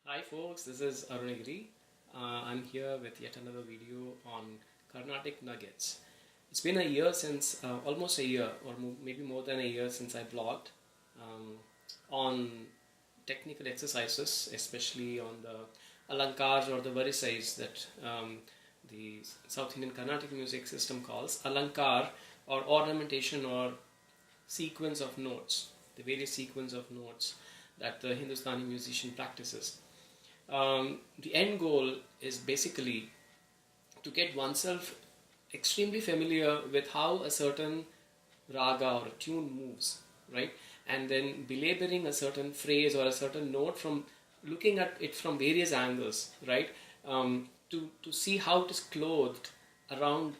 Hi folks, this is Arunagiri. I'm here with yet another video on Carnatic nuggets. It's been a year since, almost a year or maybe more than a year since I blogged on technical exercises, especially on the Alankars or the Varisais that the South Indian Carnatic music system calls Alankar, or ornamentation or sequence of notes, the various sequence of notes that the Hindustani musician practices. The end goal is basically to get oneself extremely familiar with how a certain raga or a tune moves, right? And then belaboring a certain phrase or a certain note from looking at it from various angles, right? To see how it is clothed around,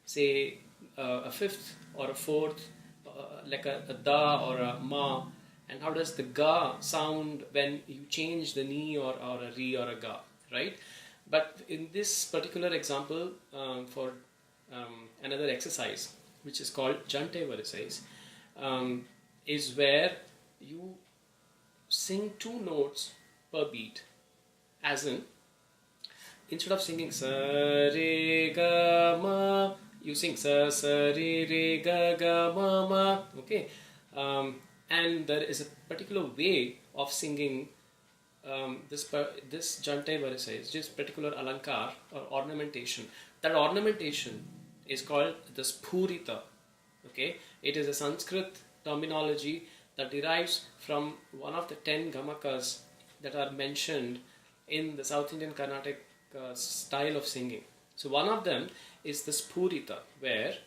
say, a fifth or a fourth, like a da or a ma, and how does the ga sound when you change the ni or a ri or a ga, right? But in this particular example, for another exercise, which is called Jantai Varisai, is where you sing two notes per beat, as in, instead of singing sa re ga ma, you sing sa re re ga ga ma ma, okay? And there is a particular way of singing this Jantai Varisai, this particular Alankar or ornamentation. That ornamentation is called the Sphurita. Okay, it is a Sanskrit terminology that derives from one of the 10 gamakas that are mentioned in the South Indian Carnatic style of singing. So one of them is the Sphurita, where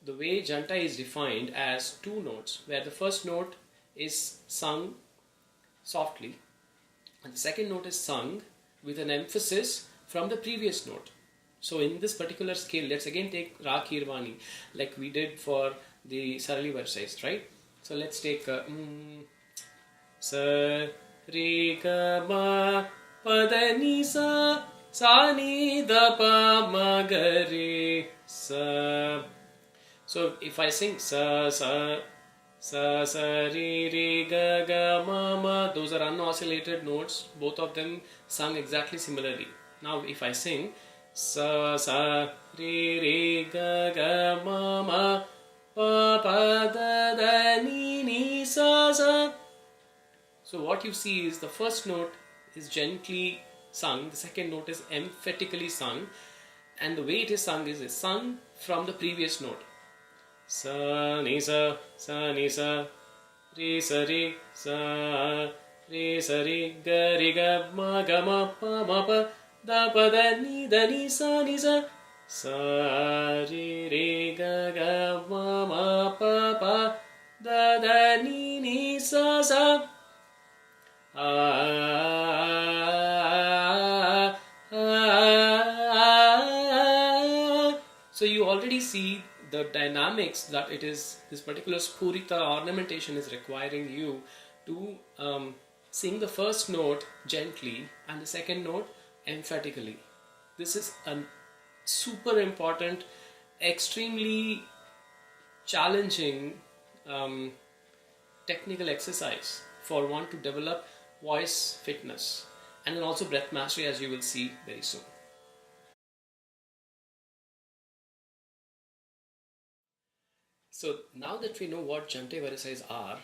the way Jantai is defined as two notes, where the first note is sung softly and the second note is sung with an emphasis from the previous note. So in this particular scale, let's again take Ra Kirvani like we did for the Sarali Varisais, right? So let's take Sa Re Ga Ma Pa Da Ni Sa Sa Ni Da Pa Ma Ga Re Sa. So if I sing sa sa sa sa re re ga ga ma ma, those are unoscillated notes, both of them sung exactly similarly. Now if I sing sa sa re re ga ga ma ma pa pa da da ni ni sa sa, so what you see is the first note is gently sung, the second note is emphatically sung, and the way it is sung from the previous note. Sa ni sa re sa re sa re ga ma pa da ni sa sa re ga ma pa da ni sa sa. So you already see the dynamics that it is, this particular Sphurita ornamentation is requiring you to sing the first note gently and the second note emphatically. This is a super important, extremely challenging technical exercise for one to develop voice fitness and then also breath mastery, as you will see very soon. So now that we know what Jantai Varisais are,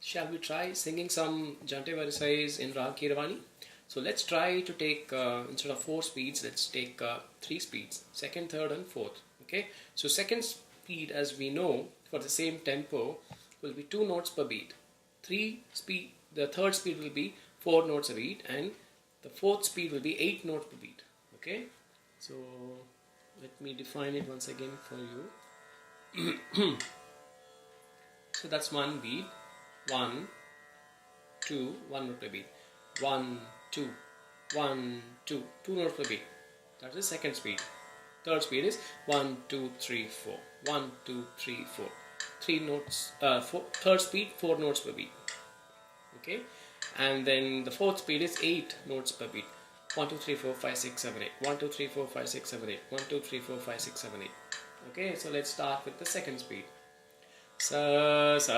shall we try singing some Jantai Varisais in Rag Kirvani? So let's try to take, instead of 4 speeds, let's take 3 speeds, second, third and fourth. Okay, so second speed, as we know, for the same tempo will be 2 notes per beat. The third speed will be 4 notes a beat, and the fourth speed will be 8 notes per beat. Okay, so let me define it once again for you. So that's one beat, 1 2, 1 note per beat, 1 2 1 2, 2 notes per beat. That is second speed. Third speed is 1 2 3 4, 1 2 3 4, 3 notes. Third speed, 4 notes per beat. Okay, and then the fourth speed is 8 notes per beat. 1 2 3 4 5 6 7 8, 1 2 3 4 5 6 7 8, 1 2 3 4 5 6 7 8. Okay, so let's start with the second speed. sa sa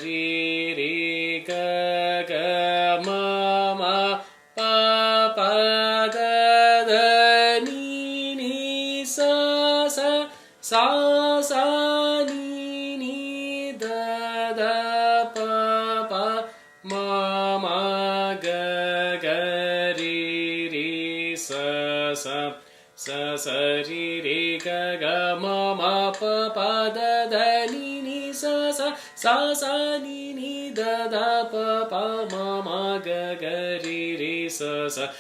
ri ri ga ga ma ma pa pa da da ni ni sa sa sa sa ni ni da da pa pa ma ma ga ga ri ri sa sa sa sa ri ri ga ga ma ma pa pa da da ni ni sa sa sa ni ni da da pa pa ma ma ga ga ri ri sa sa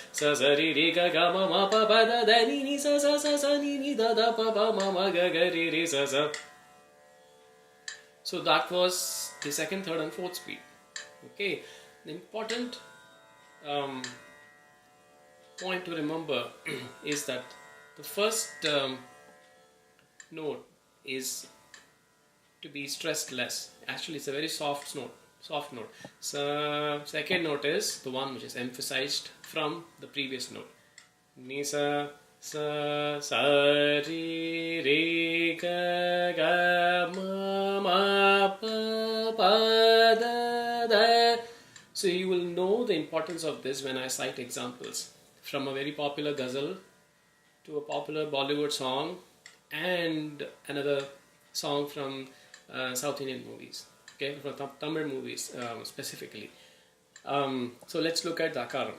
ri ri ga ga ma ma pa pa da da ni ni sa ni ni da da pa pa ma ma ga ga ri ri sa sa. So that was the second, third and fourth speed. Okay, the important point to remember is that the first note is to be stressed less. Actually, it's a very soft note. So second note is the one which is emphasized from the previous note. Ni sa sa ri ri ga ga ma ma pa pa da da. So you will know the importance of this when I cite examples from a very popular Ghazal to a popular Bollywood song and another song from South Indian movies, okay, from Tamil movies specifically. So let's look at the akaram.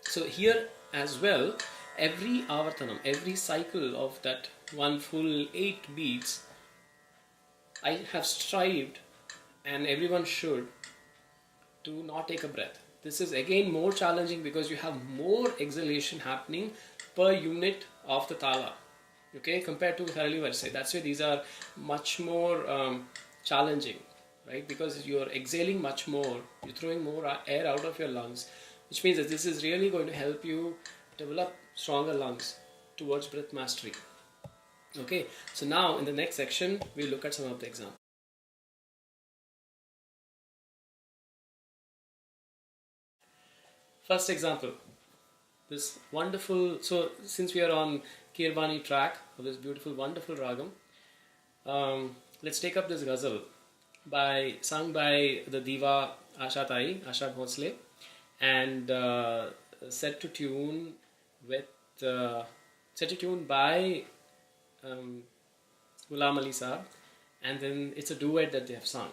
So here as well, every avartanam, every cycle of that one full 8 beats, I have strived, and everyone should, to not take a breath. This is again more challenging because you have more exhalation happening per unit of the tala, okay, compared to Jantai Varisai. That's why these are much more challenging, right? Because you're exhaling much more, you're throwing more air out of your lungs, which means that this is really going to help you develop stronger lungs towards breath mastery. Okay, so now in the next section, we'll look at some of the examples. First example, this wonderful, so since we are on Kirvani track of this beautiful, wonderful ragam, let's take up this ghazal sung by the diva Asha Bhonsle, and set to tune by Ghulam Ali Saab, and then it's a duet that they have sung.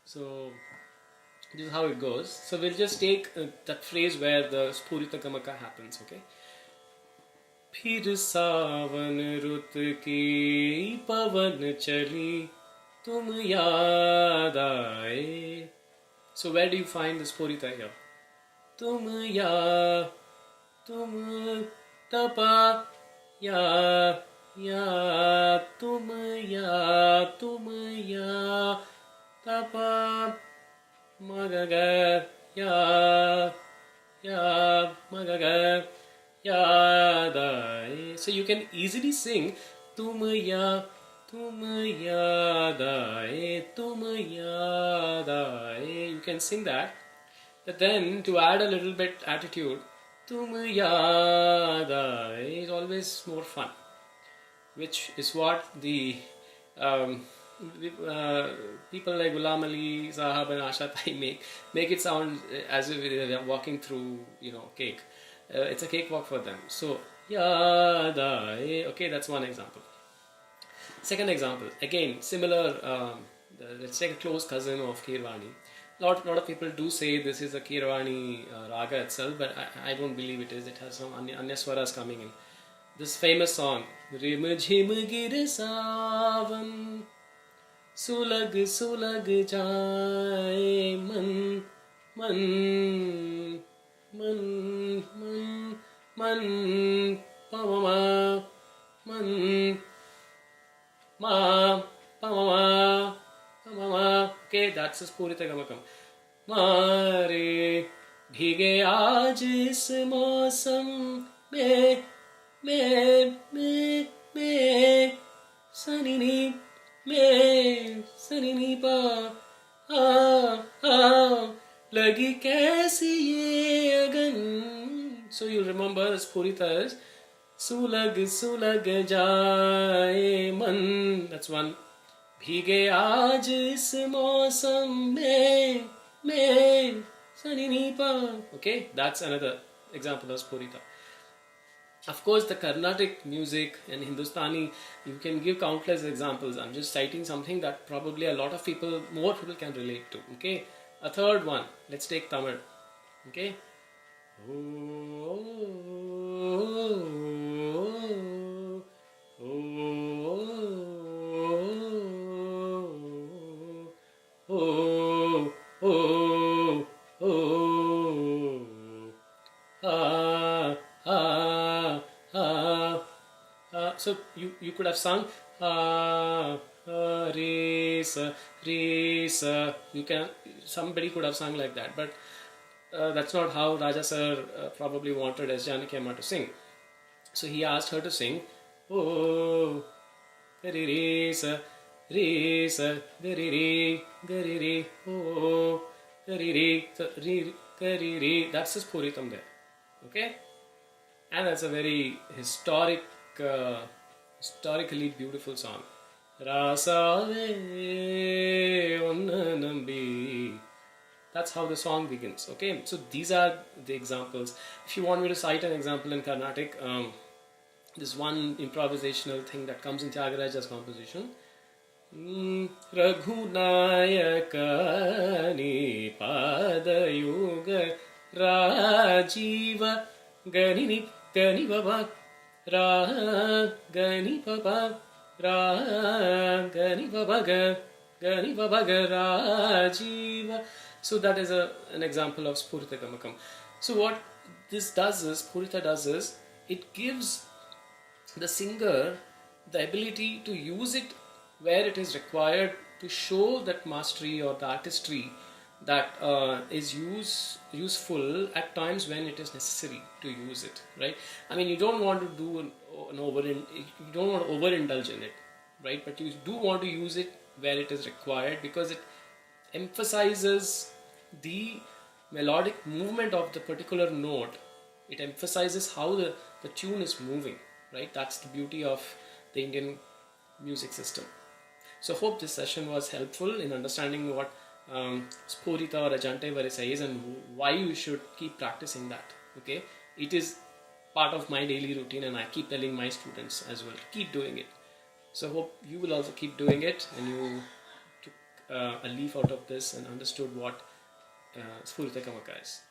So this is how it goes. So we'll just take that phrase where the Sphurita gamaka happens, okay? फिर सावन रुत की पवन चली तुम याद आए. So where do you find the Sphurita here? तुम तपा या तुम तपा magaga ya magaga ya dai. So you can easily sing tum ya dai, you can sing that, but then to add a little bit attitude, tum ya dai is always more fun, which is what the people like Ghulam Ali Sahab and Asha make it sound as if they're walking through, cake. It's a cakewalk for them. So yadai, okay, that's one example. Second example, again similar. Let's take a close cousin of Kirvani. Lot of people do say this is a Kirvani raga itself, but I don't believe it is. It has some Anyaswaras coming in. This famous song, रिम झिम गिर सावन, सुलग सुलग जाए मन, मन मन मन मन पमा मन ma pama pama. Okay, that's a Sphurita gamakam. मारे भीगे आज इस मौसम में, में सनी पा लगी कैसी ये अगन. So you remember Sphurita is सुलग सुलग जाए मन, that's one. भीगे आज इस मौसम में सनी पा. Okay, that's another example of Sphurita. Of course, the Carnatic music and Hindustani, you can give countless examples. I'm just citing something that probably a lot of people, more people can relate to. Okay, a third one. Let's take Tamil. Okay. So you could have sung re sa. You can, somebody could have sung like that, but that's not how Raja sir probably wanted as Janaki Amma to sing. So he asked her to sing oh re sa gari re oh gari re. So gari re, that's the Sphuritam there. Okay, and that's a very historically beautiful song. Rasave onna nambi. That's how the song begins. Okay, so these are the examples. If you want me to cite an example in Carnatic, this one improvisational thing that comes in Tyagaraja's composition. Raghunayakani padayuga rajiva gani baba gani baba rajiva. So that is an example of Sphurita gamakam. So what this does is, Sphurita does is, it gives the singer the ability to use it where it is required to show that mastery or the artistry that is useful at times when it is necessary to use it, right? I mean, you don't want to do you don't want to overindulge in it, right? But you do want to use it where it is required because it emphasizes the melodic movement of the particular note. It emphasizes how the tune is moving, right? That's the beauty of the Indian music system. So hope this session was helpful in understanding what Sphurita or Jantai Varisai is and why you should keep practicing that. Okay, it is part of my daily routine and I keep telling my students as well to keep doing it. So hope you will also keep doing it and you took a leaf out of this and understood what Sphurita gamaka is.